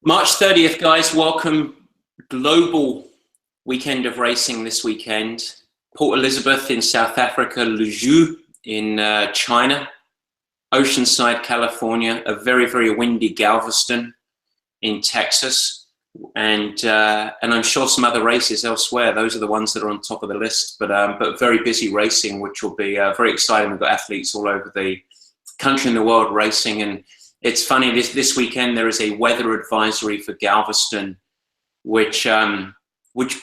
March 30th, guys, welcome. Global weekend of racing this weekend. Port Elizabeth in South Africa, Luzhu in China, Oceanside, California, a very, very windy Galveston in Texas, and I'm sure some other races elsewhere. Those are the ones that are on top of the list, but very busy racing, which will be very exciting. We've got athletes all over the country and the world racing, and it's funny, this weekend there is a weather advisory for Galveston, which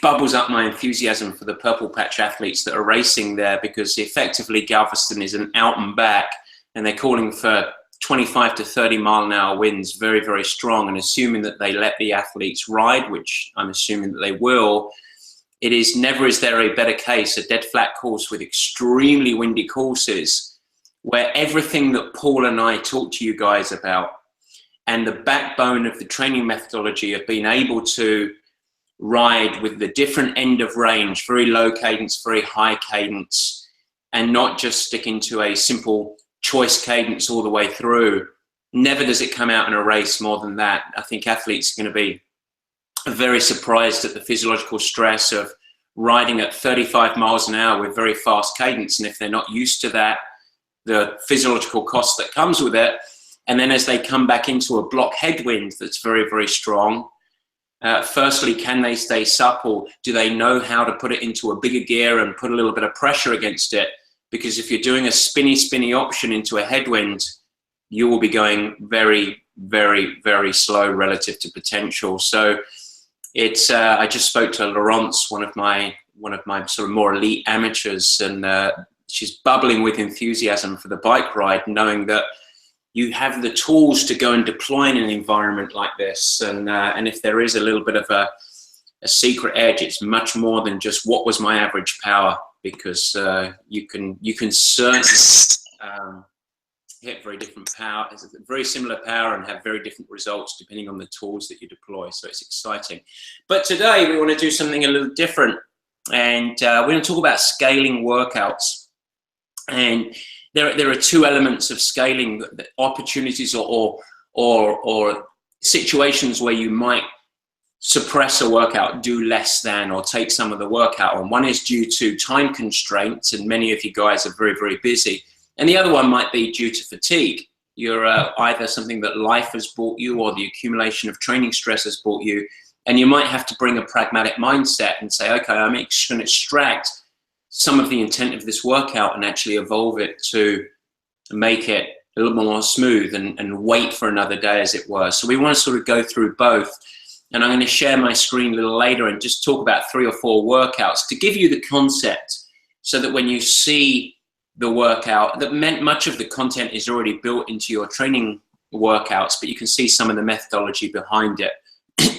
bubbles up my enthusiasm for the Purple Patch athletes that are racing there, because effectively Galveston is an out and back, and they're calling for 25 to 30 mile an hour winds, very, very strong, and assuming that they let the athletes ride, which I'm assuming that they will, it is never is there a better case, a dead flat course with extremely windy courses, where everything that Paul and I talked to you guys about and the backbone of the training methodology of being able to ride with the different end of range, very low cadence, very high cadence, and not just sticking to a simple choice cadence all the way through. Never does it come out in a race more than that. I think athletes are going to be very surprised at the physiological stress of riding at 35 miles an hour with very fast cadence, and if they're not used to that, the physiological cost that comes with it. And then as they come back into a block headwind that's very, very strong, firstly, can they stay supple? Do they know how to put it into a bigger gear and put a little bit of pressure against it? Because if you're doing a spinny option into a headwind, you will be going very, very, very slow relative to potential. So it's, I just spoke to Laurence, one of my sort of more elite amateurs, and she's bubbling with enthusiasm for the bike ride, knowing that you have the tools to go and deploy in an environment like this. And if there is a little bit of a secret edge, it's much more than just what was my average power, because you can certainly hit very different power, very similar power, and have very different results depending on the tools that you deploy. So it's exciting. But today we want to do something a little different, and we're going to talk about scaling workouts. And there are two elements of scaling: opportunities or situations where you might suppress a workout, do less than, or take some of the workout on. One is due to time constraints, and many of you guys are very, very busy. And the other one might be due to fatigue. You're either something that life has brought you, or the accumulation of training stress has brought you, and you might have to bring a pragmatic mindset and say, okay, I'm going to extract some of the intent of this workout and actually evolve it to make it a little more smooth and wait for another day, as it were. So we want to sort of go through both. And I'm going to share my screen a little later and just talk about 3 or 4 workouts to give you the concept, so that when you see the workout, that much of the content is already built into your training workouts, but you can see some of the methodology behind it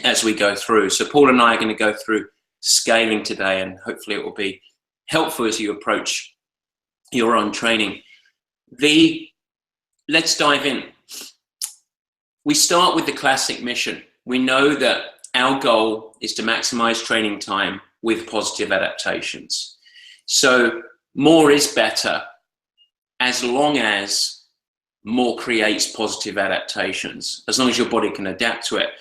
as we go through. So Paul and I are going to go through scaling today, and hopefully it will be helpful as you approach your own training. Let's dive in. We start with the classic mission. We know that our goal is to maximize training time with positive adaptations. So more is better, as long as more creates positive adaptations, as long as your body can adapt to it.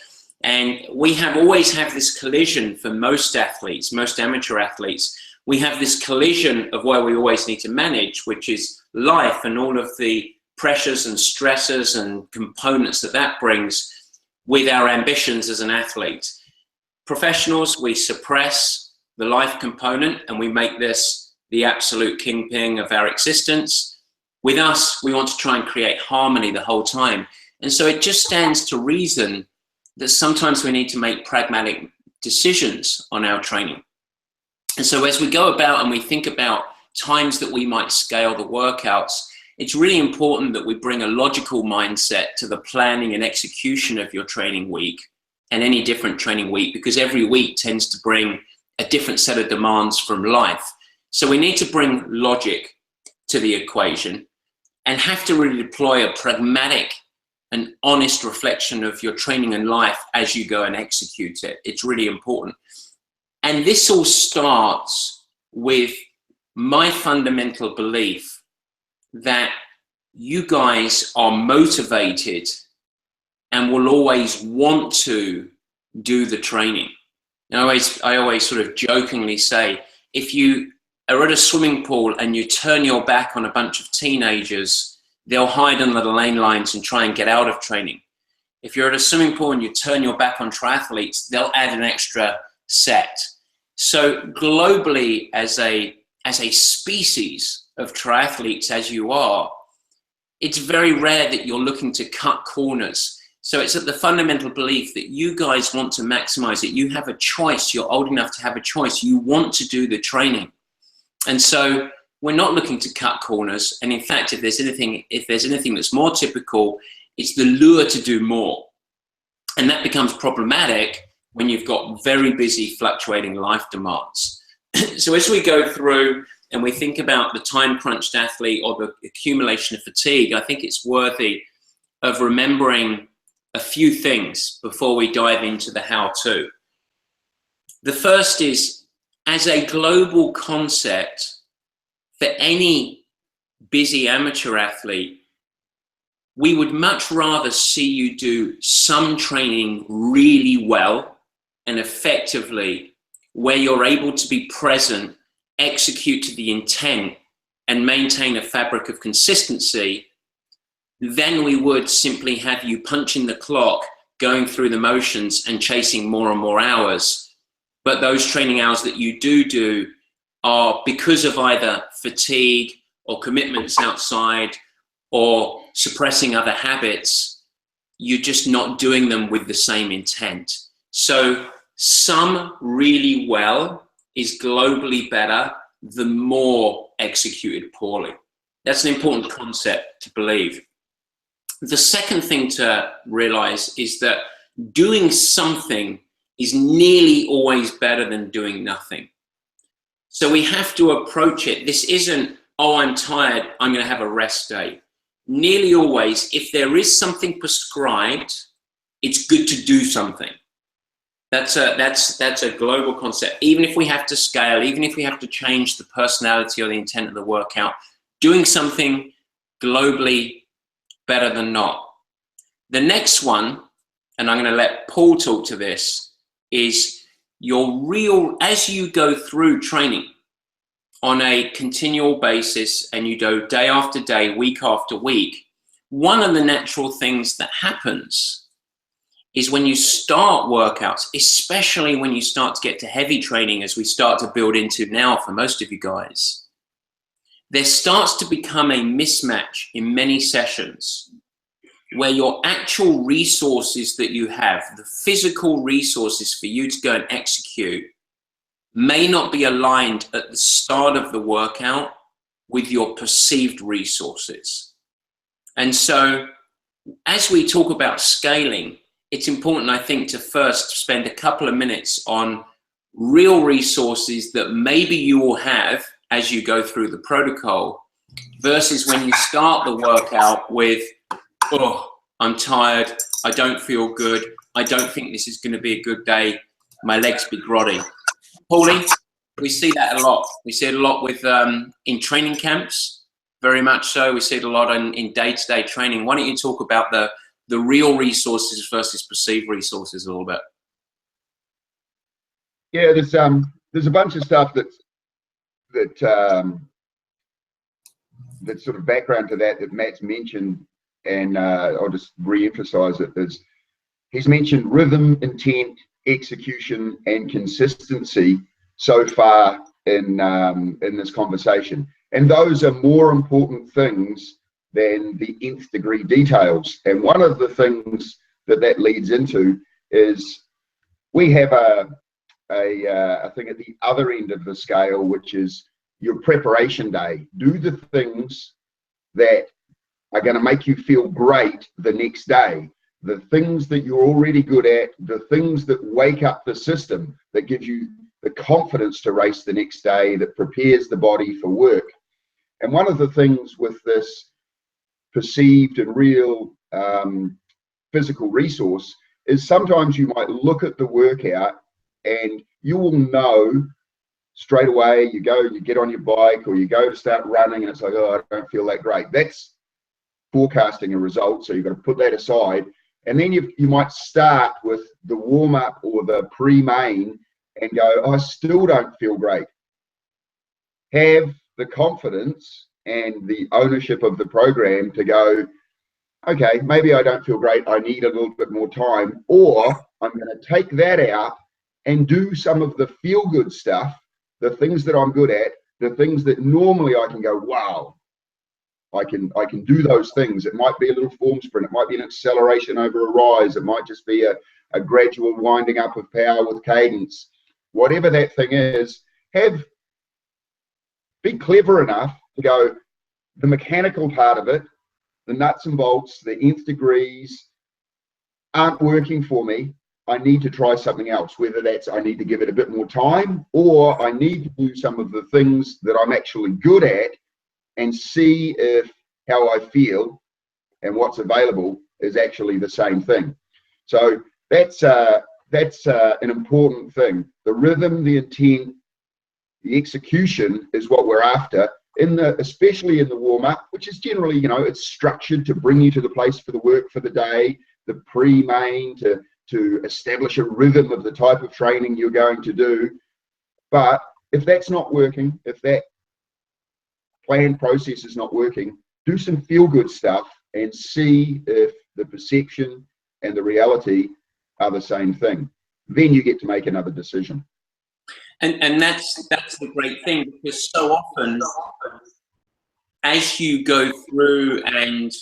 And we always have this collision for most athletes, most amateur athletes. We have this collision of where we always need to manage, which is life and all of the pressures and stresses and components that brings with our ambitions as an athlete. Professionals, we suppress the life component and we make this the absolute kingpin of our existence. With us, we want to try and create harmony the whole time. And so it just stands to reason that sometimes we need to make pragmatic decisions on our training. And so as we go about and we think about times that we might scale the workouts, it's really important that we bring a logical mindset to the planning and execution of your training week, and any different training week, because every week tends to bring a different set of demands from life. So we need to bring logic to the equation and have to really deploy a pragmatic and honest reflection of your training and life as you go and execute it. It's really important. And this all starts with my fundamental belief that you guys are motivated and will always want to do the training. And I always sort of jokingly say, if you are at a swimming pool and you turn your back on a bunch of teenagers, they'll hide under the lane lines and try and get out of training. If you're at a swimming pool and you turn your back on triathletes, they'll add an extra set. So globally, as a species of triathletes, as you are, it's very rare that you're looking to cut corners. So it's at the fundamental belief that you guys want to maximize it. You have a choice. You're old enough to have a choice. You want to do the training. And so we're not looking to cut corners. And in fact, if there's anything that's more typical, it's the lure to do more. And that becomes problematic when you've got very busy, fluctuating life demands. So as we go through and we think about the time-crunched athlete or the accumulation of fatigue, I think it's worthy of remembering a few things before we dive into the how-to. The first is, as a global concept, for any busy amateur athlete, we would much rather see you do some training really well and effectively, where you're able to be present, execute to the intent, and maintain a fabric of consistency, than we would simply have you punching the clock, going through the motions and chasing more and more hours. But those training hours that you do are because of either fatigue or commitments outside or suppressing other habits, you're just not doing them with the same intent. So some really well is globally better the more executed poorly. That's an important concept to believe. The second thing to realize is that doing something is nearly always better than doing nothing. So we have to approach it. This isn't, oh, I'm tired, I'm going to have a rest day. Nearly always, if there is something prescribed, it's good to do something. That's a global concept. Even if we have to scale, even if we have to change the personality or the intent of the workout, doing something globally better than not. The next one, and I'm going to let Paul talk to this, is your real, as you go through training on a continual basis and you go day after day, week after week, one of the natural things that happens is when you start workouts, especially when you start to get to heavy training, as we start to build into now for most of you guys, there starts to become a mismatch in many sessions where your actual resources that you have, the physical resources for you to go and execute, may not be aligned at the start of the workout with your perceived resources. And so as we talk about scaling, it's important, I think, to first spend a couple of minutes on real resources that maybe you will have as you go through the protocol, versus when you start the workout with, oh, I'm tired, I don't feel good, I don't think this is going to be a good day, my legs be grotty. Paulie, we see that a lot. We see it a lot with in training camps, very much so. We see it a lot in day-to-day training. Why don't you talk about the real resources versus perceived resources a little bit? Yeah, there's a bunch of stuff that's sort of background to that Matt's mentioned, and I'll just re-emphasize it. He's mentioned rhythm, intent, execution, and consistency so far in this conversation, and those are more important things than the nth degree details. And one of the things that leads into is we have a thing at the other end of the scale, which is your preparation day. Do the things that are going to make you feel great the next day, the things that you're already good at, the things that wake up the system, that gives you the confidence to race the next day, that prepares the body for work. And one of the things with this perceived and real physical resource is sometimes you might look at the workout and you will know straight away. You get on your bike or you go to start running and it's like, oh, I don't feel that great. That's forecasting a result, so you've got to put that aside. And then you might start with the warm-up or the pre-main and go, I still don't feel great. Have the confidence and the ownership of the program to go, okay, maybe I don't feel great, I need a little bit more time, or I'm going to take that out and do some of the feel-good stuff, the things that I'm good at, the things that normally I can go, wow, I can do those things. It might be a little form sprint, it might be an acceleration over a rise, it might just be a gradual winding up of power with cadence. Whatever that thing is, be clever enough to go, the mechanical part of it, the nuts and bolts, the nth degrees aren't working for me. I need to try something else, whether that's I need to give it a bit more time, or I need to do some of the things that I'm actually good at and see if how I feel and what's available is actually the same thing. So that's an important thing. The rhythm, the intent, the execution is what we're after, especially in the warm-up, which is generally, it's structured to bring you to the place for the work for the day, the pre-main to establish a rhythm of the type of training you're going to do. But if that's not working, if that planned process is not working, do some feel-good stuff and see if the perception and the reality are the same thing. Then you get to make another decision. And that's the great thing, because so often as you go through and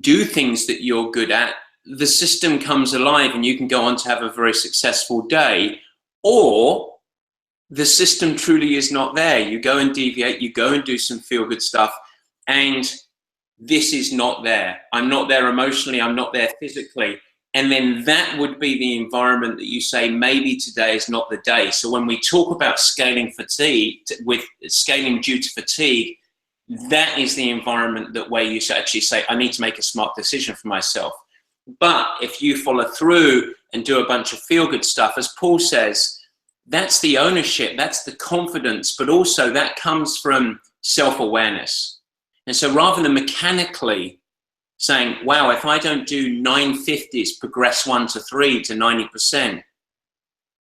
do things that you're good at, the system comes alive and you can go on to have a very successful day, or the system truly is not there. You go and deviate, you go and do some feel-good stuff, and this is not there. I'm not there emotionally, I'm not there physically. And then that would be the environment that you say, maybe today is not the day. So when we talk about scaling fatigue, with scaling due to fatigue, that is the environment that where you actually say, I need to make a smart decision for myself. But if you follow through and do a bunch of feel-good stuff, as Paul says, that's the ownership, that's the confidence, but also that comes from self-awareness. And so rather than mechanically saying, wow, if I don't do 950s, progress 1 to 3 to 90%,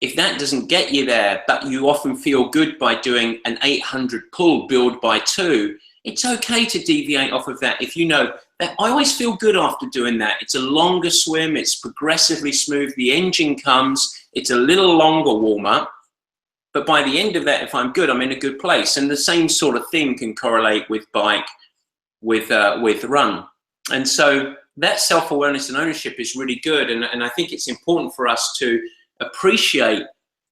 if that doesn't get you there, but you often feel good by doing an 800 pull build by 2, it's okay to deviate off of that. If you know that I always feel good after doing that, it's a longer swim, it's progressively smooth, the engine comes, it's a little longer warm up, but by the end of that, if I'm good, I'm in a good place. And the same sort of thing can correlate with bike, with run. And so that self-awareness and ownership is really good. And I think it's important for us to appreciate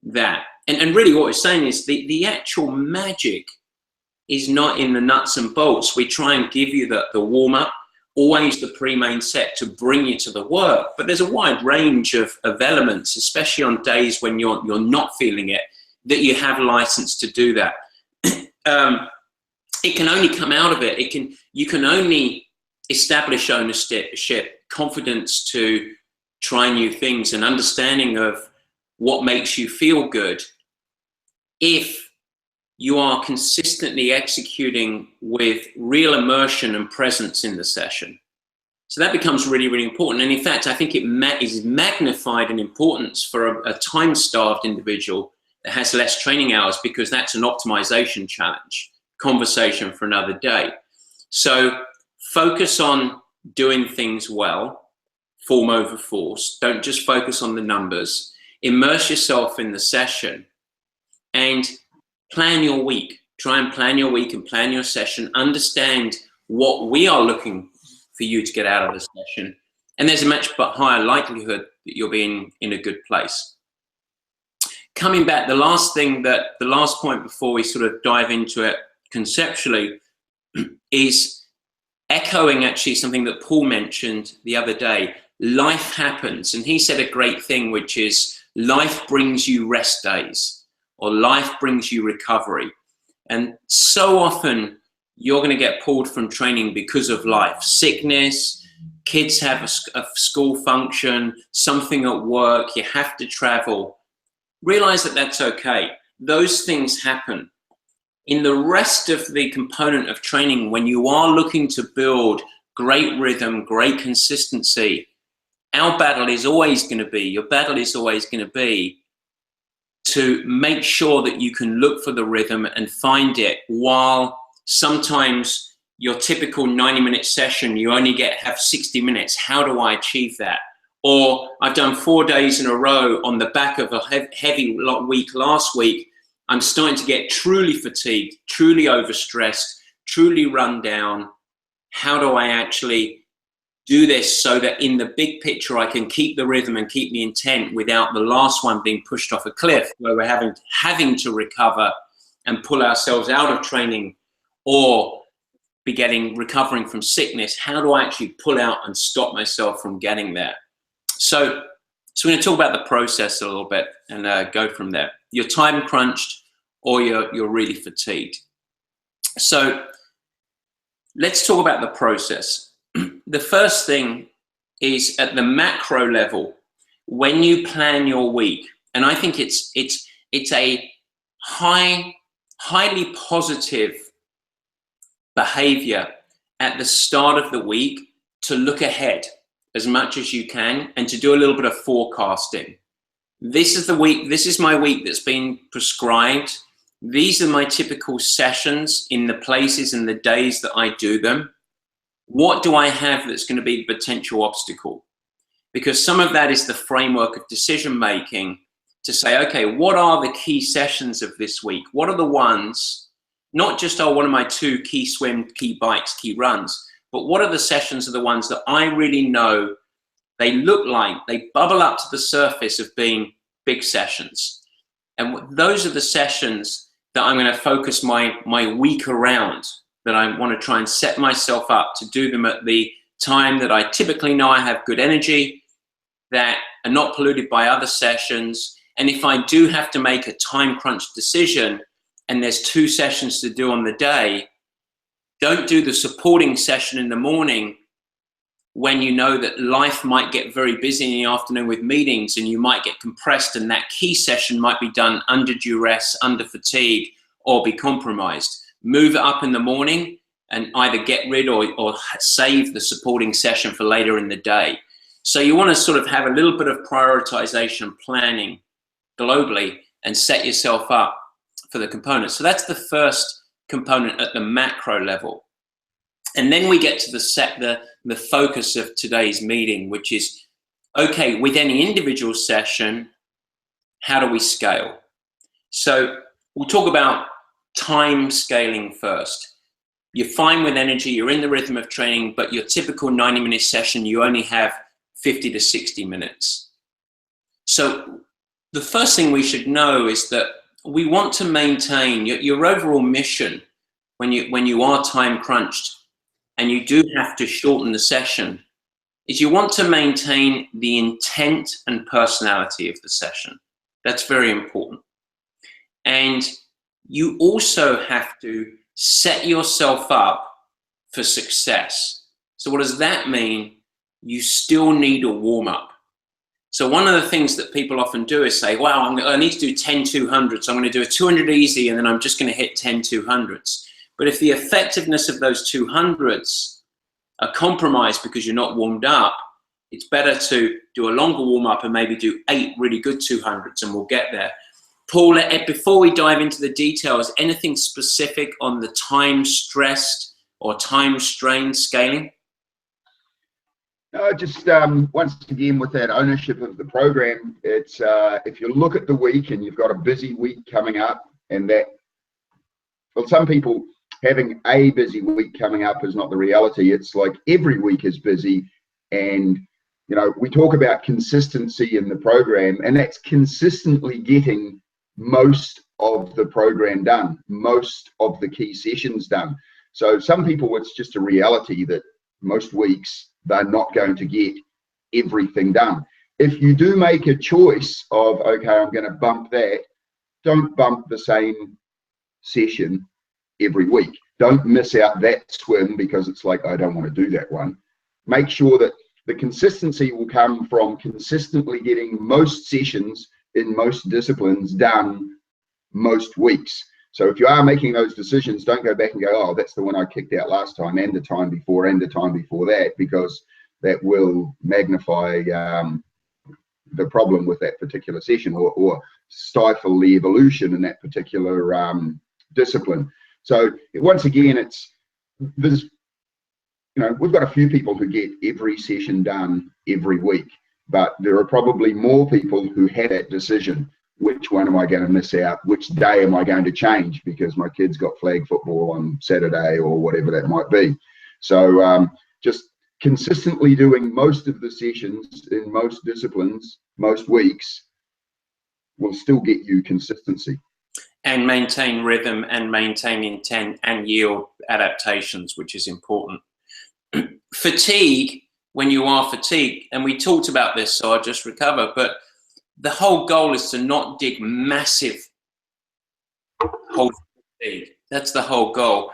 that. And really what we're saying is the actual magic is not in the nuts and bolts. We try and give you the warm-up, always the pre-main set to bring you to the work. But there's a wide range of elements, especially on days when you're not feeling it, that you have license to do that. It can only come out of it. You can only establish ownership, confidence to try new things, and understanding of what makes you feel good if you are consistently executing with real immersion and presence in the session. So that becomes really, really important. And in fact, I think it is magnified in importance for a time-starved individual that has less training hours, because that's an optimization challenge, conversation for another day. So focus on doing things well, form over force. Don't just focus on the numbers. Immerse yourself in the session and plan your week. Try and plan your week and plan your session. Understand what we are looking for you to get out of the session. And there's a much higher likelihood that you'll be in a good place. Coming back, the last point before we sort of dive into it conceptually is echoing actually something that Paul mentioned the other day. Life happens, and he said a great thing, which is life brings you rest days, or life brings you recovery. And so often you're going to get pulled from training because of life, sickness, kids have a school function, something at work, you have to travel. Realize that that's okay. Those things happen. In the rest of the component of training, when you are looking to build great rhythm, great consistency, our battle is always going to be, your battle is always going to be to make sure that you can look for the rhythm and find it, while sometimes your typical 90-minute session, you only have 60 minutes. How do I achieve that? Or I've done 4 days in a row on the back of a heavy week last week. I'm starting to get truly fatigued, truly overstressed, truly run down. How do I actually do this so that in the big picture I can keep the rhythm and keep the intent without the last one being pushed off a cliff, where we're having to recover and pull ourselves out of training, or recovering from sickness? How do I actually pull out and stop myself from getting there? So we're going to talk about the process a little bit and go from there. You're time crunched, or you're really fatigued. So let's talk about the process. The first thing is at the macro level, when you plan your week, and I think it's a highly positive behavior at the start of the week to look ahead as much as you can and to do a little bit of forecasting. This is my week that's been prescribed. These are my typical sessions in the places and the days that I do them. What do I have that's going to be the potential obstacle? Because some of that is the framework of decision making, to say, okay, what are the key sessions of this week? What are the ones, not just, oh, one of my 2 key swim, key bikes, key runs, but what are the sessions are the ones that I really know they look like, they bubble up to the surface of being big sessions. And those are the sessions that I'm going to focus my week around, that I want to try and set myself up to do them at the time that I typically know I have good energy, that are not polluted by other sessions. And if I do have to make a time crunch decision and there's 2 sessions to do on the day, don't do the supporting session in the morning when you know that life might get very busy in the afternoon with meetings and you might get compressed, and that key session might be done under duress, under fatigue, or be compromised. Move it up in the morning and either get rid or save the supporting session for later in the day. So you want to sort of have a little bit of prioritization planning globally and set yourself up for the components. So that's the first component at the macro level. And then we get to the focus of today's meeting, which is, okay, with any individual session, how do we scale? So we'll talk about time scaling first. You're fine with energy, you're in the rhythm of training, but your typical 90-minute session, you only have 50 to 60 minutes. So the first thing we should know is that we want to maintain your overall mission when you are time crunched and you do have to shorten the session, is you want to maintain the intent and personality of the session. That's very important. And you also have to set yourself up for success. So what does that mean? You still need a warm-up. So one of the things that people often do is say, wow, I need to do 10 200s. I'm going to do a 200 easy, and then I'm just going to hit 10 200s. But if the effectiveness of those 200s are compromised because you're not warmed up, it's better to do a longer warm-up and maybe do 8 really good 200s, and we'll get there. Paul, before we dive into the details, anything specific on the time stressed or time strained scaling? No, just once again, with that ownership of the program, it's if you look at the week and you've got a busy week coming up, and that, well, some people, having a busy week coming up is not the reality. It's like every week is busy, and you know, we talk about consistency in the program, and that's consistently getting most of the program done, most of the key sessions done. So some people, it's just a reality that most weeks they're not going to get everything done. If you do make a choice of, okay, I'm going to bump that, don't bump the same session every week. Don't miss out that swim because it's like, I don't want to do that one. Make sure that the consistency will come from consistently getting most sessions in most disciplines done most weeks. So if you are making those decisions, don't go back and go, oh, that's the one I kicked out last time, and the time before, and the time before that, because that will magnify the problem with that particular session, or stifle the evolution in that particular discipline. So once again, there's, we've got a few people who get every session done every week, but there are probably more people who have that decision. Which one am I going to miss out? Which day am I going to change because my kid's got flag football on Saturday, or whatever that might be? So just consistently doing most of the sessions in most disciplines, most weeks, will still get you consistency. And maintain rhythm and maintain intent and yield adaptations, which is important. Fatigue, when you are fatigued, and we talked about this, so I'll just recover, but the whole goal is to not dig massive holes in fatigue. That's the whole goal.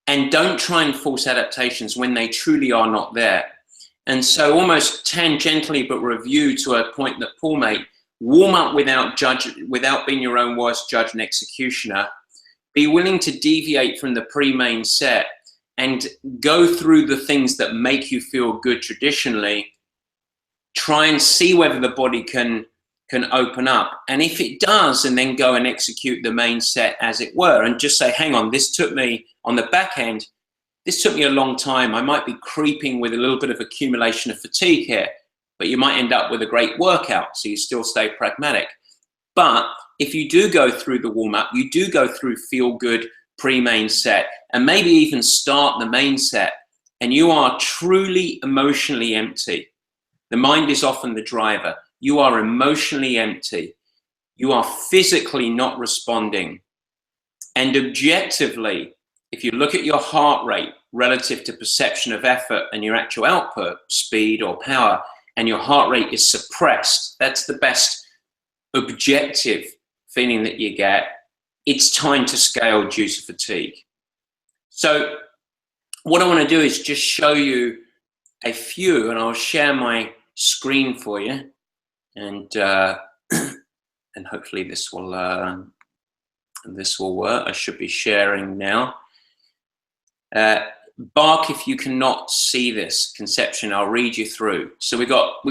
And don't try and force adaptations when they truly are not there. And so almost tangentially, but review to a point that Paul made, warm up without being your own worst judge and executioner. Be willing to deviate from the pre-main set and go through the things that make you feel good traditionally. Try and see whether the body can open up. And if it does, and then go and execute the main set as it were, and just say, hang on, this took me on the back end, this took me a long time. I might be creeping with a little bit of accumulation of fatigue here, but you might end up with a great workout, so you still stay pragmatic. But if you do go through the warm-up, you do go through feel-good pre-main set, and maybe even start the main set, and you are truly emotionally empty. The mind is often the driver. You are emotionally empty. You are physically not responding. And objectively, if you look at your heart rate relative to perception of effort and your actual output, speed or power, and your heart rate is suppressed, that's the best objective feeling that you get. It's time to scale due to fatigue. So what I want to do is just show you a few, and I'll share my screen for you, and hopefully this will work. I should be sharing now. Bark if you cannot see this conception. I'll read you through. So we got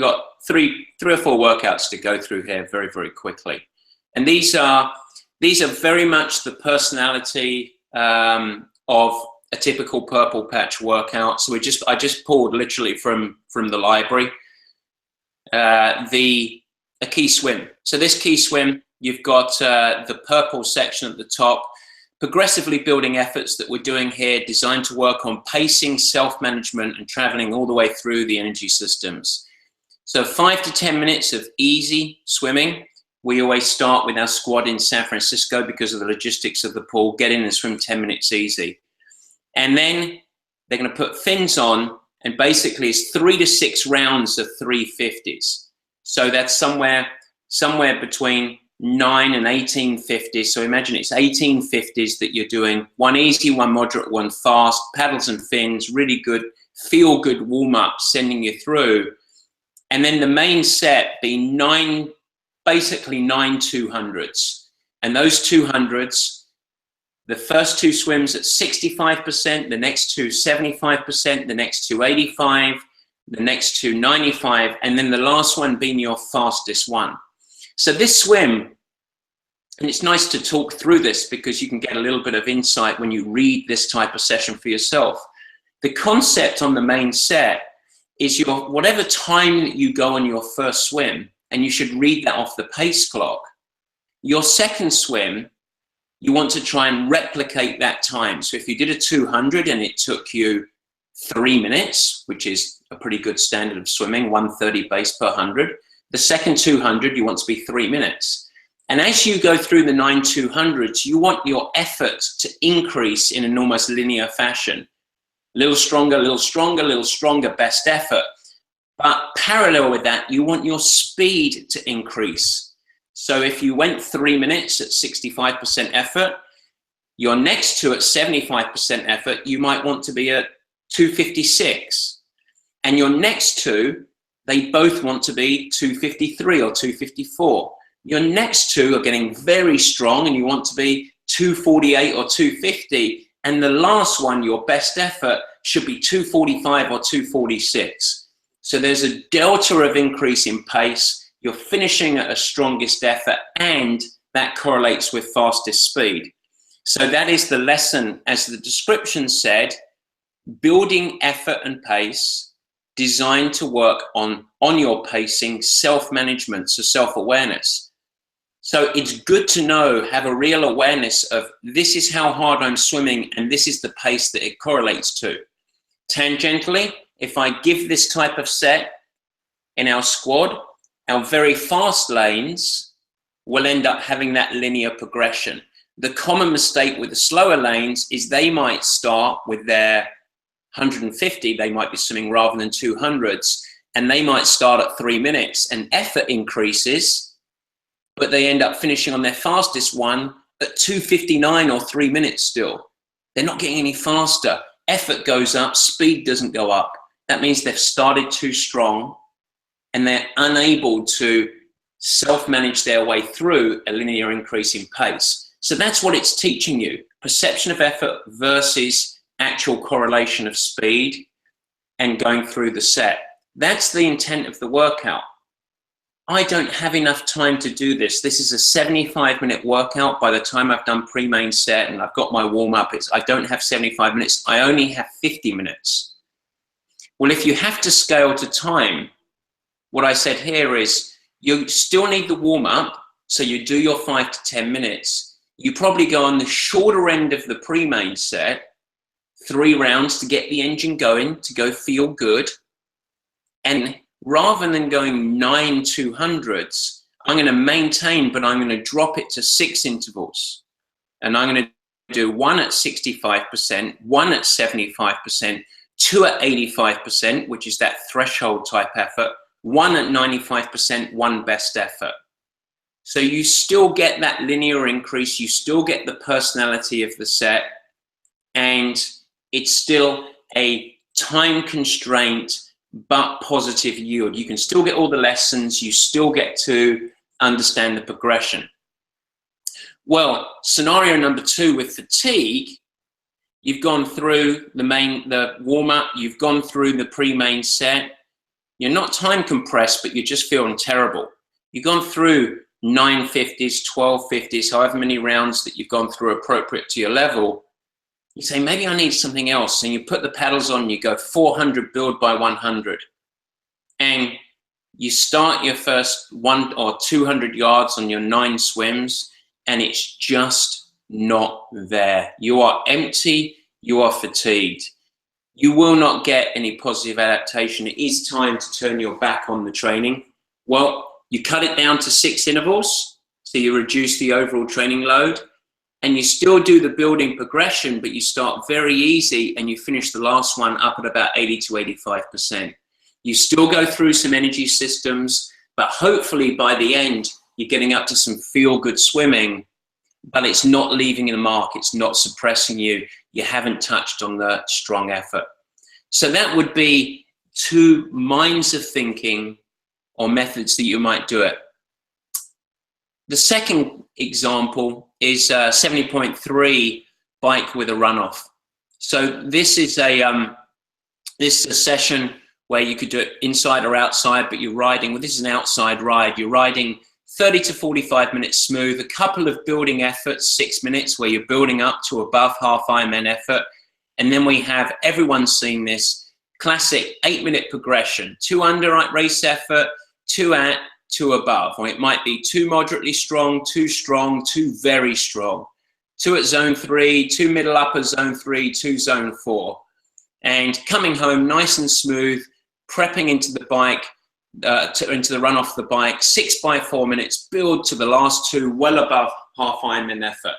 three or four workouts to go through here very, very quickly, and these are very much the personality of a typical purple patch workout. So I just pulled literally from the library. A key swim. So this key swim, you've got the purple section at the top, progressively building efforts that we're doing here, designed to work on pacing, self-management, and traveling all the way through the energy systems. So 5 to 10 minutes of easy swimming. We always start with our squad in San Francisco because of the logistics of the pool. Get in and swim 10 minutes easy. And then they're going to put fins on, and basically it's 3 to 6 rounds of 350s. So that's somewhere between 9 and 1850s. So imagine it's 1850s that you're doing. One easy, one moderate, one fast, paddles and fins, really good, feel good warm up, sending you through. And then the main set being basically 9 200s. And those 200s, the first 2 swims at 65%, the next 2 75%, the next 2 85%, the next 2 95%, and then the last one being your fastest one. So this swim, and it's nice to talk through this because you can get a little bit of insight when you read this type of session for yourself. The concept on the main set is whatever time that you go on your first swim, and you should read that off the pace clock. Your second swim, you want to try and replicate that time. So if you did a 200 and it took you 3 minutes, which is a pretty good standard of swimming, 130 base per 100. The second 200, you want to be 3 minutes. And as you go through the 9 200s, you want your effort to increase in an almost linear fashion. A little stronger, a little stronger, a little stronger, best effort. But parallel with that, you want your speed to increase. So if you went 3 minutes at 65% effort, your next 2 at 75% effort, you might want to be at 256. And your next 2, they both want to be 253 or 254. Your next 2 are getting very strong and you want to be 248 or 250. And the last one, your best effort, should be 245 or 246. So there's a delta of increase in pace. You're finishing at a strongest effort, and that correlates with fastest speed. So that is the lesson, as the description said, building effort and pace, designed to work on your pacing, self-management, so self-awareness. So it's good to know, have a real awareness of this is how hard I'm swimming and this is the pace that it correlates to. Tangentially, if I give this type of set in our squad, our very fast lanes will end up having that linear progression. The common mistake with the slower lanes is they might start with their 150, they might be swimming rather than 200s, and they might start at 3 minutes, and effort increases, but they end up finishing on their fastest one at 2:59 or 3 minutes still. They're not getting any faster. Effort goes up, speed doesn't go up. That means they've started too strong and they're unable to self-manage their way through a linear increase in pace. So that's what it's teaching you, perception of effort versus actual correlation of speed and going through the set. That's the intent of the workout. I don't have enough time to do this. This is a 75-minute workout. By the time I've done pre-main set and I've got my warm-up, I don't have 75 minutes. I only have 50 minutes. Well, if you have to scale to time, what I said here is you still need the warm-up, so you do your 5 to 10 minutes. You probably go on the shorter end of the pre-main set, 3 rounds to get the engine going, to go feel good. And rather than going 9 200s, I'm going to maintain, but I'm going to drop it to 6 intervals. And I'm going to do 1 at 65%, 1 at 75%, 2 at 85%, which is that threshold type effort, 1 at 95%, 1 best effort. So you still get that linear increase, you still get the personality of the set, and it's still a time constraint but positive yield. You can still get all the lessons, you still get to understand the progression. Well, scenario number 2 with fatigue, you've gone through the warm-up, you've gone through the pre-main set, you're not time compressed, but you're just feeling terrible. You've gone through 950s, 1250s, however many rounds that you've gone through appropriate to your level. You say, maybe I need something else. And you put the paddles on, you go 400 build by 100. And you start your first 1 or 200 yards on your 9 swims, and it's just not there. You are empty, you are fatigued. You will not get any positive adaptation. It is time to turn your back on the training. Well, you cut it down to 6 intervals, so you reduce the overall training load. And you still do the building progression, but you start very easy and you finish the last one up at about 80 to 85%. You still go through some energy systems, but hopefully by the end, you're getting up to some feel-good swimming, but it's not leaving a mark. It's not suppressing you. You haven't touched on the strong effort. So that would be 2 minds of thinking or methods that you might do it. The second example is 70.3 bike with a runoff. So this is a session where you could do it inside or outside, but you're riding, well, this is an outside ride. You're riding 30 to 45 minutes smooth, a couple of building efforts, 6 minutes where you're building up to above half Ironman effort. And then we have, everyone's seen this, classic 8-minute progression, 2 under race effort, 2 at, 2 above, or it might be 2 moderately strong, 2 strong, 2 very strong, 2 at zone 3, 2 middle upper zone 3, 2 zone 4, and coming home nice and smooth, prepping into the bike, into the run off the bike, 6 by 4 minutes, build to the last 2, well above half Ironman effort.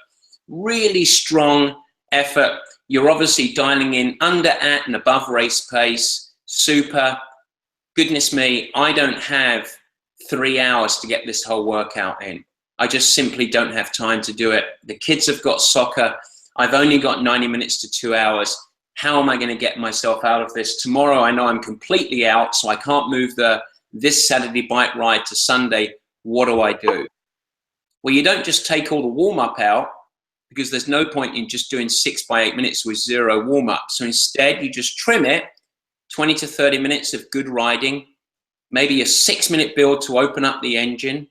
Really strong effort. You're obviously dialing in under, at, and above race pace. Super. Goodness me, I don't have 3 hours to get this whole workout in. I just simply don't have time to do it. The kids have got soccer. I've only got 90 minutes to 2 hours. How am I going to get myself out of this? Tomorrow I know I'm completely out, so I can't move this Saturday bike ride to Sunday. What do I do? Well, you don't just take all the warm-up out, because there's no point in just doing 6 by 8 minutes with 0 warm-up. So instead, you just trim it 20 to 30 minutes of good riding, maybe a 6-minute build to open up the engine.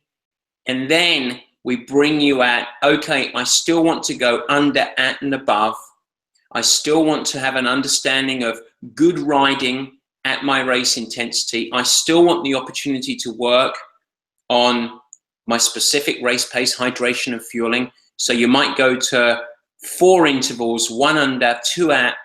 And then we bring you at, okay, I still want to go under, at, and above. I still want to have an understanding of good riding at my race intensity. I still want the opportunity to work on my specific race pace, hydration and fueling. So you might go to 4 intervals, 1 under, 2 at,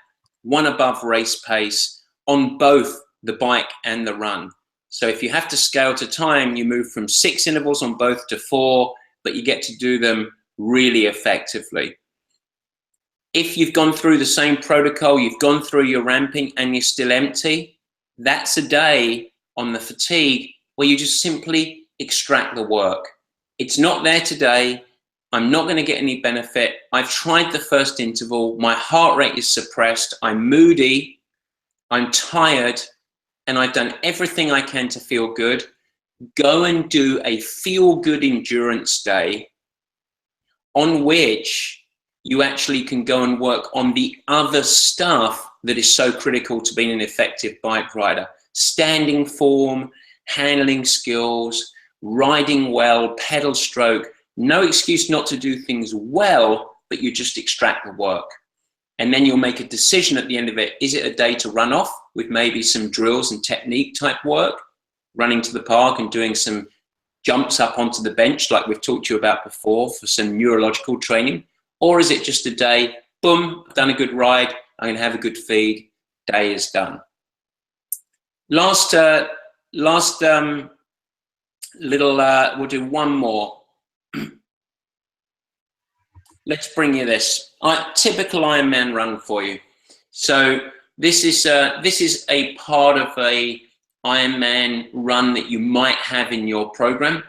1 above race pace on both the bike and the run. So if you have to scale to time, you move from 6 intervals on both to 4, but you get to do them really effectively. If you've gone through the same protocol, you've gone through your ramping and you're still empty, that's a day on the fatigue where you just simply extract the work. It's not there today. I'm not going to get any benefit. I've tried the first interval. My heart rate is suppressed. I'm moody. I'm tired. And I've done everything I can to feel good. Go and do a feel-good endurance day on which you actually can go and work on the other stuff that is so critical to being an effective bike rider. Standing form, handling skills, riding well, pedal stroke. No excuse not to do things well, but you just extract the work. And then you'll make a decision at the end of it. Is it a day to run off with maybe some drills and technique type work, running to the park and doing some jumps up onto the bench like we've talked to you about before for some neurological training? Or is it just a day, boom, I've done a good ride, I'm going to have a good feed, day is done. Last little, we'll do one more. Let's bring you this. Typical Ironman run for you. So this is a part of a Ironman run that you might have in your program.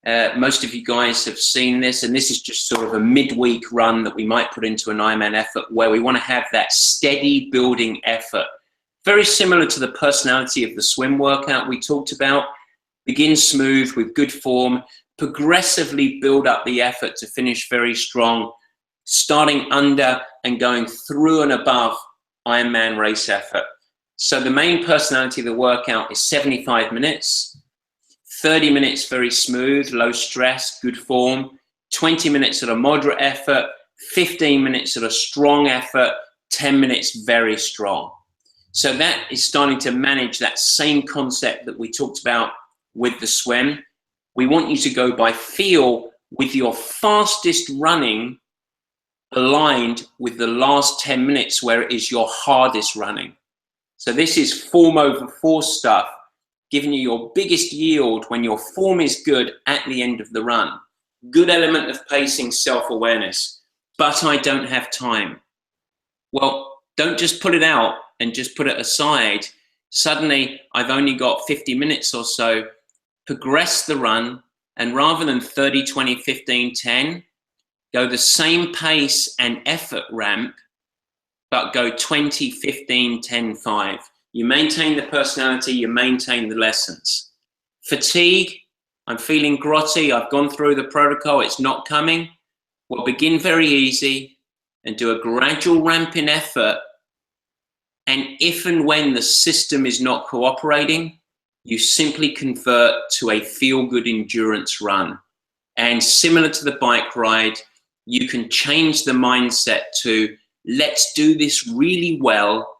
Most of you guys have seen this, and this is just sort of a midweek run that we might put into an Ironman effort where we want to have that steady building effort. Very similar to the personality of the swim workout we talked about. Begin smooth with good form, progressively build up the effort to finish very strong, starting under and going through and above Ironman race effort. So the main personality of the workout is 75 minutes, 30 minutes very smooth, low stress, good form, 20 minutes at a moderate effort, 15 minutes at a strong effort, 10 minutes very strong. So that is starting to manage that same concept that we talked about with the swim. We want you to go by feel with your fastest running aligned with the last 10 minutes where it is your hardest running. So this is form over force stuff, giving you your biggest yield when your form is good at the end of the run. Good element of pacing, self-awareness, but I don't have time. Well, don't just put it out and just put it aside. Suddenly, I've only got 50 minutes or so. Progress the run, and rather than 30, 20, 15, 10, go the same pace and effort ramp, but go 20, 15, 10, 5. You maintain the personality, you maintain the lessons. Fatigue, I'm feeling grotty, I've gone through the protocol, it's not coming. Well, begin very easy and do a gradual ramp in effort. And if and when the system is not cooperating, you simply convert to a feel-good endurance run. And similar to the bike ride, you can change the mindset to, let's do this really well.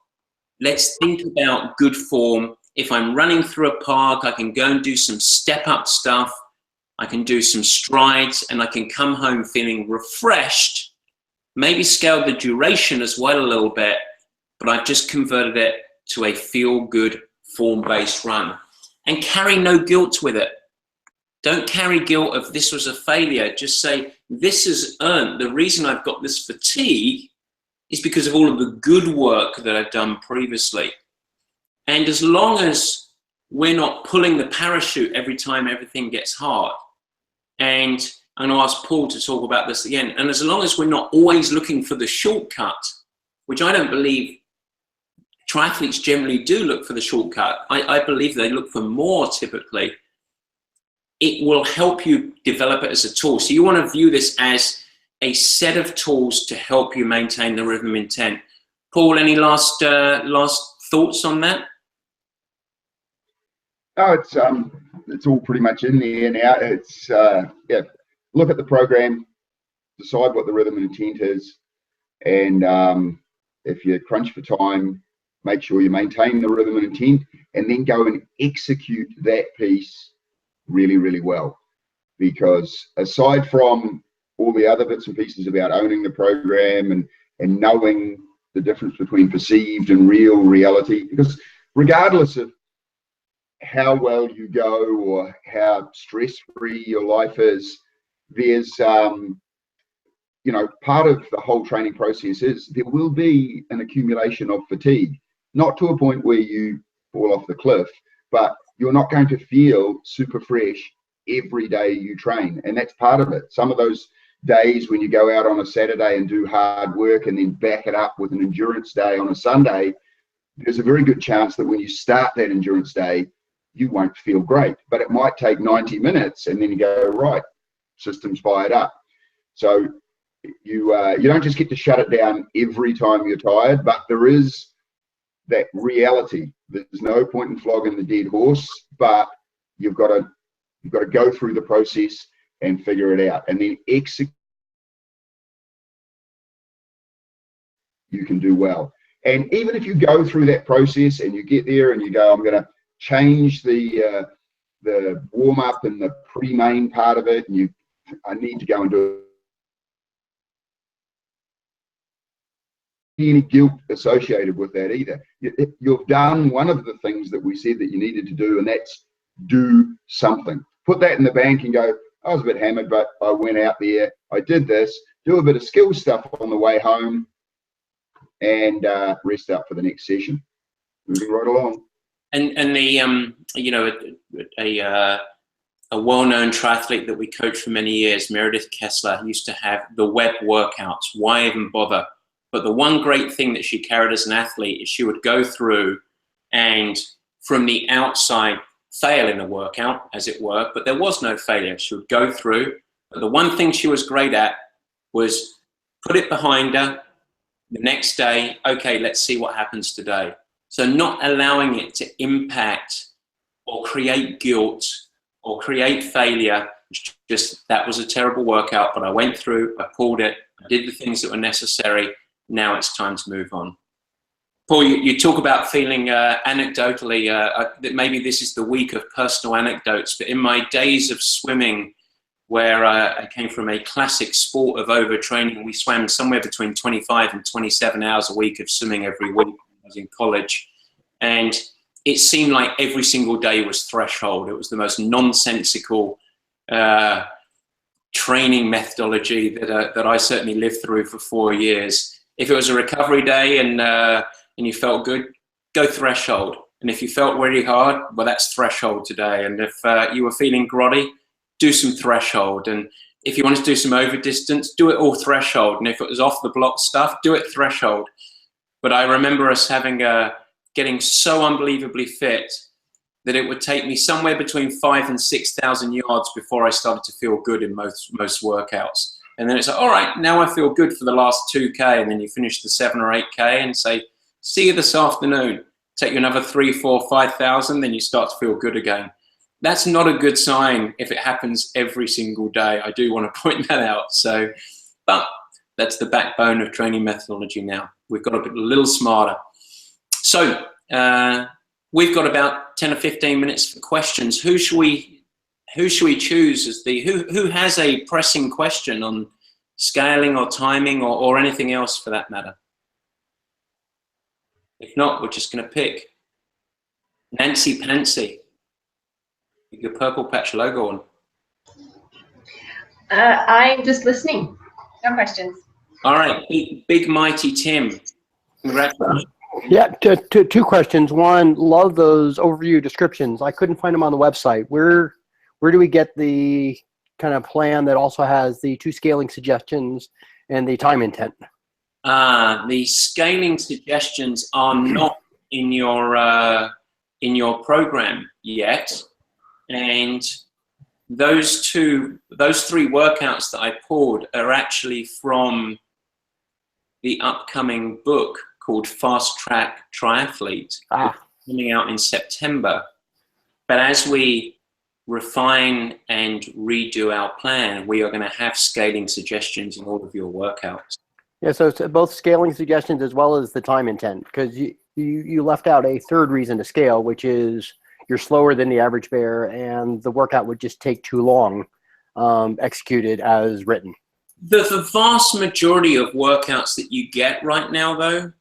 Let's think about good form. If I'm running through a park, I can go and do some step-up stuff. I can do some strides, and I can come home feeling refreshed. Maybe scale the duration as well a little bit, but I've just converted it to a feel-good form-based run. And carry no guilt with it. Don't carry guilt of this was a failure. Just say, this has earned, the reason I've got this fatigue is because of all of the good work that I've done previously. And as long as we're not pulling the parachute every time everything gets hard, and I'm going to ask Paul to talk about this again, and as long as we're not always looking for the shortcut, which I don't believe triathletes generally do look for the shortcut. I believe they look for more typically. It will help you develop it as a tool. So you want to view this as a set of tools to help you maintain the rhythm intent. Paul, any last thoughts on that? Oh, it's all pretty much in there now. It's yeah, look at the program, decide what the rhythm and intent is, and if you crunch for time, make sure you maintain the rhythm and intent, and then go and execute that piece really, really well. Because aside from all the other bits and pieces about owning the program and knowing the difference between perceived and real reality, because regardless of how well you go or how stress-free your life is, there's you know, part of the whole training process is there will be an accumulation of fatigue, not to a point where you fall off the cliff, but you're not going to feel super fresh every day you train. And that's part of it. Some of those days when you go out on a Saturday and do hard work and then back it up with an endurance day on a Sunday, there's a very good chance that when you start that endurance day, you won't feel great, but it might take 90 minutes and then you go, right, system's fired up. So you don't just get to shut it down every time you're tired, but there is that reality. There's no point in flogging the dead horse, but you've got to go through the process and figure it out, and then execute. You can do well. And even if you go through that process and you get there and you go, I'm going to change the warm up and the pre-main part of it, and I need to go and do any guilt associated with that either. You've done one of the things that we said that you needed to do, and that's do something. Put that in the bank and go, I was a bit hammered, but I went out there, I did this, do a bit of skill stuff on the way home, and rest up for the next session. Moving right along. And the you know, a well-known triathlete that we coached for many years, Meredith Kessler, used to have the web workouts. Why even bother? But the one great thing that she carried as an athlete is she would go through and from the outside fail in a workout, as it were, but there was no failure. She would go through, but the one thing she was great at was put it behind her. The next day, okay, let's see what happens today. So not allowing it to impact or create guilt or create failure. Just, that was a terrible workout, but I went through, I pulled it, I did the things that were necessary. Now it's time to move on. Paul, you talk about feeling anecdotally, that maybe this is the week of personal anecdotes, but in my days of swimming, where I came from a classic sport of overtraining, we swam somewhere between 25 and 27 hours a week of swimming every week when I was in college. And it seemed like every single day was threshold. It was the most nonsensical training methodology that I certainly lived through for 4 years. If it was a recovery day and you felt good, go threshold. And if you felt really hard, well, that's threshold today. And if you were feeling grotty, do some threshold. And if you want to do some over distance, do it all threshold. And if it was off the block stuff, do it threshold. But I remember us getting so unbelievably fit that it would take me somewhere between 5,000 and 6,000 yards before I started to feel good in most workouts. And then it's like, all right, now I feel good for the last 2K. And then you finish the 7 or 8K and say, see you this afternoon. Take you another 3, 4, 5,000, then you start to feel good again. That's not a good sign if it happens every single day. I do want to point that out. So, but that's the backbone of training methodology now. We've got to be a little smarter. So we've got about 10 or 15 minutes for questions. Who should we choose as who has a pressing question on scaling or timing or anything else for that matter? If not, we're just going to pick Nancy Pansy. Your purple patch logo on. I'm just listening. No questions. All right, big mighty Tim. Congratulations. Yeah, two questions. One, love those overview descriptions. I couldn't find them on the website. Where do we get the kind of plan that also has the 2 scaling suggestions and the time intent? The scaling suggestions are not in your program yet, and those 3 workouts that I pulled are actually from the upcoming book called Fast Track Triathlete, coming out in September. But as we refine and redo our plan, we are going to have scaling suggestions in all of your workouts. Yeah, so it's both scaling suggestions as well as the time intent, because you left out a third reason to scale, which is you're slower than the average bear and the workout would just take too long executed as written. The vast majority of workouts that you get right now, though,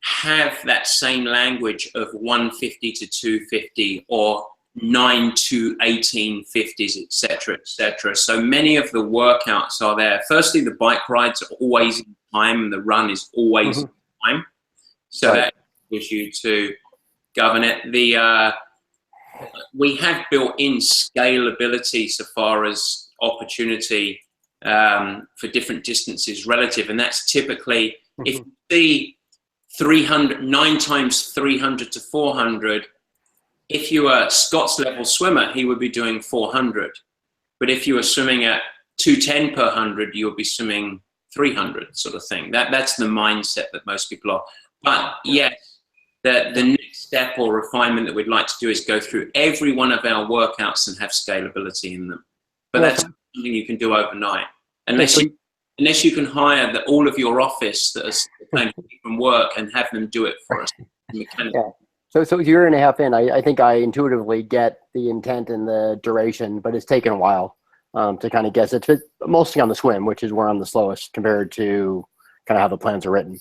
have that same language of 150 to 250 or 9 to 1850s, etc., etc. So many of the workouts are there. Firstly, the bike rides are always in time and the run is always in time. So that gives you to govern it. We have built in scalability so far as opportunity for different distances relative, and that's typically if you see 9 times 300 to 400. If you were a Scott's level swimmer, he would be doing 400. But if you were swimming at 210 per 100, you would be swimming 300, sort of thing. That's the mindset that most people are. But yes, the next step or refinement that we'd like to do is go through every one of our workouts and have scalability in them. But that's something you can do overnight, unless you can hire all of your office that are playing from work and have them do it for us. So a year and a half in, I think I intuitively get the intent and the duration, but it's taken a while to kind of guess. It's mostly on the swim, which is where I'm the slowest compared to kind of how the plans are written.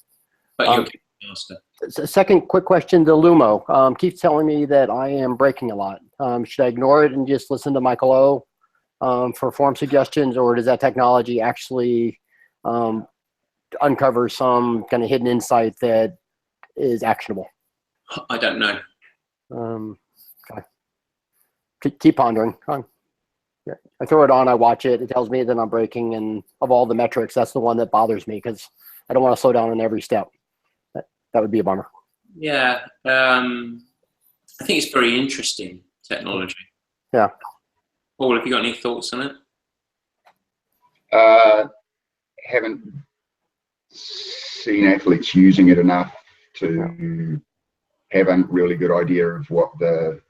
But you're getting faster. Second quick question, the Lumo keeps telling me that I am braking a lot. Should I ignore it and just listen to Michael O for form suggestions, or does that technology actually uncover some kind of hidden insight that is actionable? I don't know. Okay. Keep pondering. Yeah. I throw it on, I watch it. It tells me that I'm braking, and of all the metrics, that's the one that bothers me because I don't want to slow down in every step. That would be a bummer. Yeah, I think it's very interesting technology. Yeah. Paul, have you got any thoughts on it? Haven't seen athletes using it enough to have a really good idea of what the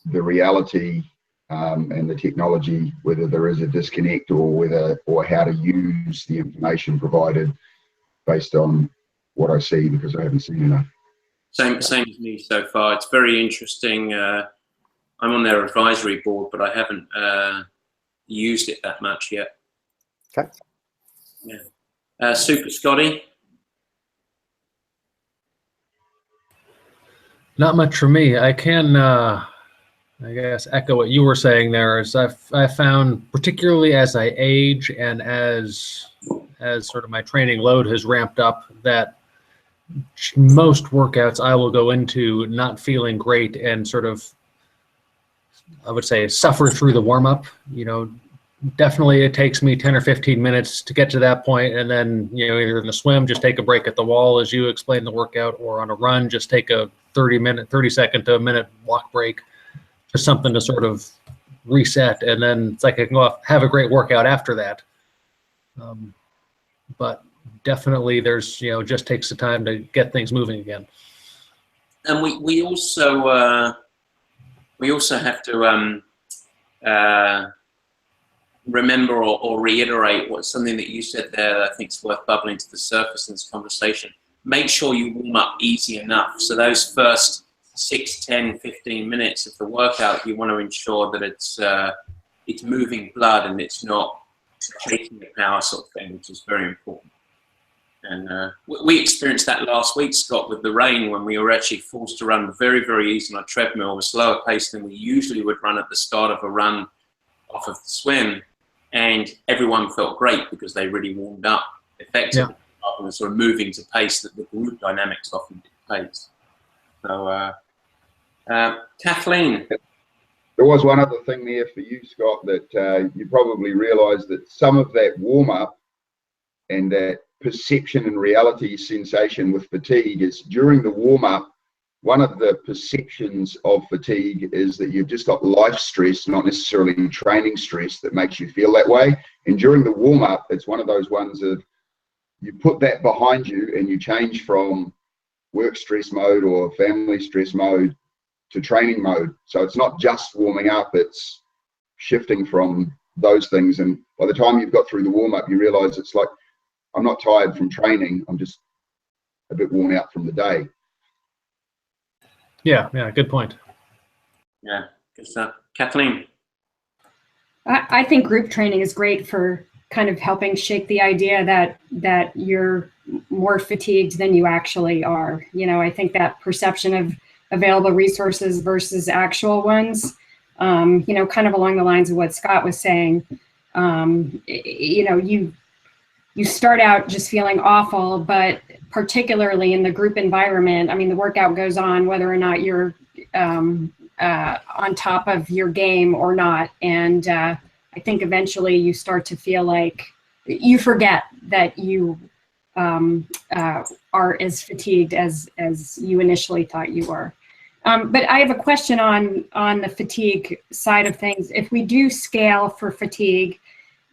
reality and the technology, whether there is a disconnect or how to use the information provided based on what I see, because I haven't seen enough. Same as me so far. It's very interesting. I'm on their advisory board, but I haven't used it that much yet. Okay. Yeah. Super Scotty. Not much for me. I can, I guess, echo what you were saying there. Is I found, particularly as I age and as sort of my training load has ramped up, that most workouts I will go into not feeling great and sort of, I would say, suffer through the warm up. You know, definitely it takes me 10 or 15 minutes to get to that point, and then, you know, either in the swim, just take a break at the wall as you explain the workout, or on a run, just take a 30 second to a minute walk break, just something to sort of reset, and then it's like I can go off, have a great workout after that. But definitely there's, you know, just takes the time to get things moving again. And we also have to remember or reiterate what something that you said there that I think is worth bubbling to the surface in this conversation. Make sure you warm up easy enough. So those first 6, 10, 15 minutes of the workout, you want to ensure that it's moving blood and it's not taking the power sort of thing, which is very important. And we experienced that last week, Scott, with the rain, when we were actually forced to run very, very easy on a treadmill, a slower pace than we usually would run at the start of a run off of the swim. And everyone felt great because they really warmed up effectively. Yeah. Rather than sort of moving to pace that the group dynamics often dictates. So, Kathleen. There was one other thing there for you, Scott, that you probably realised that some of that warm-up and that perception and reality sensation with fatigue is during the warm-up. One of the perceptions of fatigue is that you've just got life stress, not necessarily training stress, that makes you feel that way. And during the warm-up, it's one of those ones of you put that behind you and you change from work stress mode or family stress mode to training mode. So it's not just warming up, it's shifting from those things. And by the time you've got through the warm up, you realize it's like, I'm not tired from training, I'm just a bit worn out from the day. Yeah, good point. Yeah, good stuff. Kathleen? I think group training is great for kind of helping shake the idea that you're more fatigued than you actually are. You know, I think that perception of available resources versus actual ones, you know, kind of along the lines of what Scott was saying, you know, you start out just feeling awful, but particularly in the group environment, I mean, the workout goes on whether or not you're on top of your game or not. And I think eventually you start to feel like you forget that you are as fatigued as you initially thought you were. But I have a question on the fatigue side of things. If we do scale for fatigue,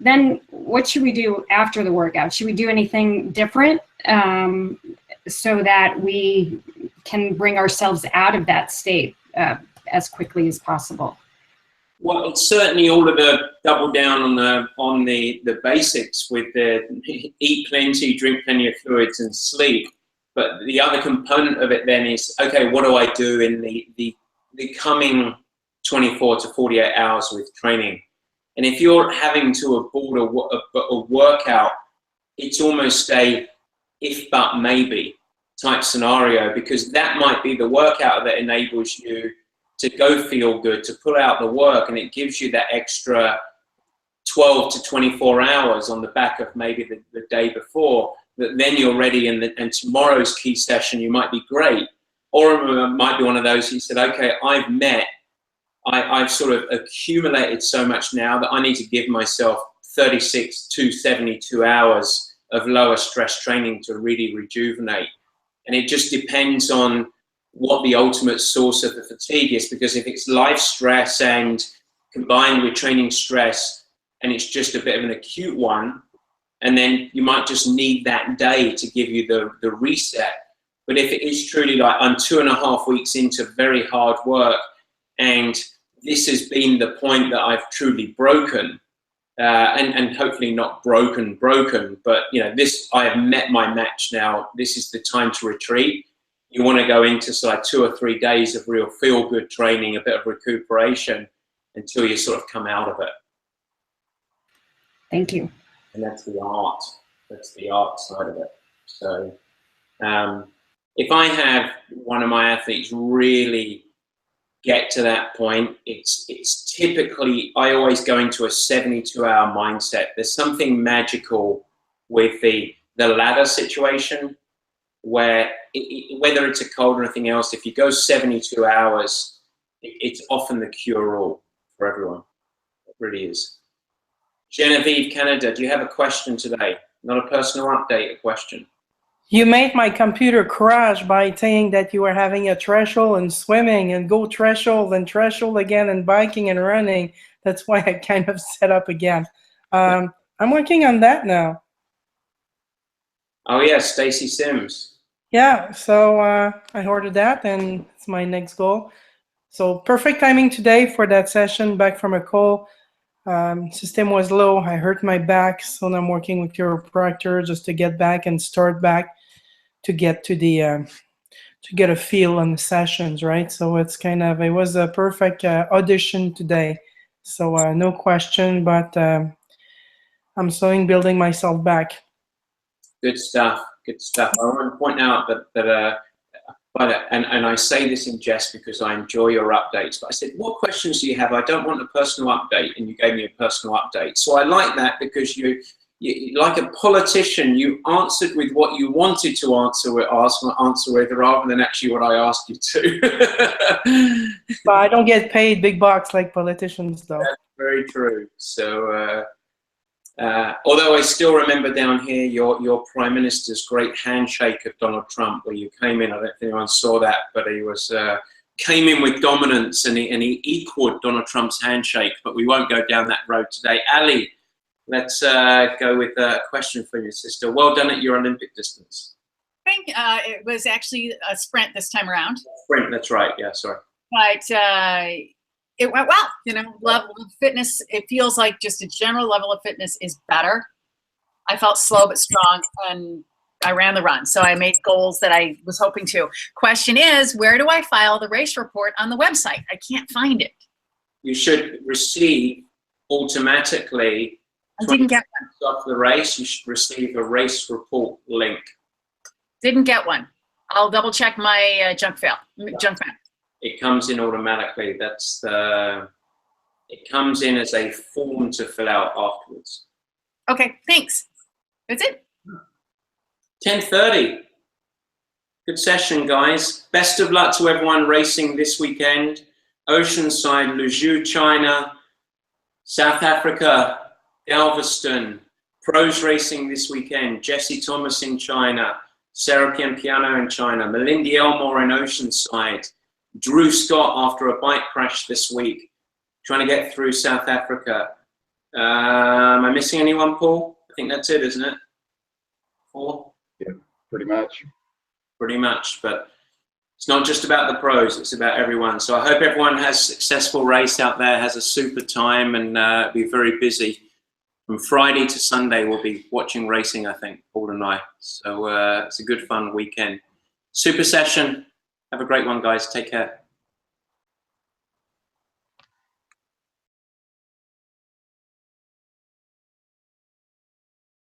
then what should we do after the workout? Should we do anything different so that we can bring ourselves out of that state as quickly as possible? Well, it's certainly all of the double down on the basics with the eat plenty, drink plenty of fluids, and sleep. But the other component of it then is, okay, what do I do in the coming 24 to 48 hours with training? And if you're having to abort a workout, it's almost a if but maybe type scenario, because that might be the workout that enables you to go feel good, to pull out the work, and it gives you that extra 12 to 24 hours on the back of maybe the day before, that then you're ready, and tomorrow's key session, you might be great. Or it might be one of those, you said, okay, I've sort of accumulated so much now that I need to give myself 36 to 72 hours of lower stress training to really rejuvenate. And it just depends on what the ultimate source of the fatigue is, because if it's life stress and combined with training stress, and it's just a bit of an acute one, and then you might just need that day to give you the reset. But if it is truly like, I'm 2.5 weeks into very hard work, and this has been the point that I've truly broken, and hopefully not broken, but you know, this, I have met my match now, this is the time to retreat. You want to go into like 2 or 3 days of real feel-good training, a bit of recuperation, until you sort of come out of it. Thank you. And that's the art. That's the art side of it. So if I have one of my athletes really get to that point, it's typically, I always go into a 72-hour mindset. There's something magical with the ladder situation, where whether it's a cold or anything else, if you go 72 hours, it's often the cure-all for everyone. It really is. Genevieve, Canada, do you have a question today? Not a personal update, a question. You made my computer crash by saying that you were having a threshold and swimming and go threshold and threshold again and biking and running. That's why I kind of set up again. I'm working on that now. Oh yeah, Stacy Sims. Yeah, so I ordered that and it's my next goal. So perfect timing today for that session, back from a call. System was low, I hurt my back, so now I'm working with chiropractor just to get back and start back to get to the to get a feel on the sessions, right? So it's kind of, it was a perfect audition today. So no question, but I'm slowly building myself back. Good stuff. Good stuff. I want to point out that and I say this in jest because I enjoy your updates, but I said, what questions do you have? I don't want a personal update, and you gave me a personal update. So I like that, because you like a politician, you answered with what you wanted to answer with, rather than actually what I asked you to. But I don't get paid big bucks like politicians, though. That's very true. So, although I still remember down here your Prime Minister's great handshake of Donald Trump, where you came in, I don't think anyone saw that, but he was came in with dominance, and he equaled Donald Trump's handshake, but we won't go down that road today. Ali, let's go with a question for your sister. Well done at your Olympic distance. I think it was actually a sprint this time around. Sprint, that's right, yeah, sorry. but it went well. You know, level of fitness, it feels like just a general level of fitness is better. I felt slow but strong, and I ran the run. So I made goals that I was hoping to. Question is, where do I file the race report on the website? I can't find it. You should receive automatically. I didn't get one. After the race, you should receive a race report link. Didn't get one. I'll double check my junk mail. It comes in automatically. That's it comes in as a form to fill out afterwards. Okay, thanks. That's it. 10:30. Good session, guys. Best of luck to everyone racing this weekend. Oceanside, Luzhu, China, South Africa, Galveston. Pros racing this weekend. Jesse Thomas in China. Sarah Piano in China. Melindy Elmore in Oceanside. Drew Scott after a bike crash this week. Trying to get through South Africa. Am I missing anyone, Paul? I think that's it, isn't it? 4? Yeah, pretty much. Pretty much, but it's not just about the pros, it's about everyone. So I hope everyone has a successful race out there, has a super time, and be very busy. From Friday to Sunday, we'll be watching racing, I think, Paul and I. So it's a good, fun weekend. Super session. Have a great one, guys. Take care.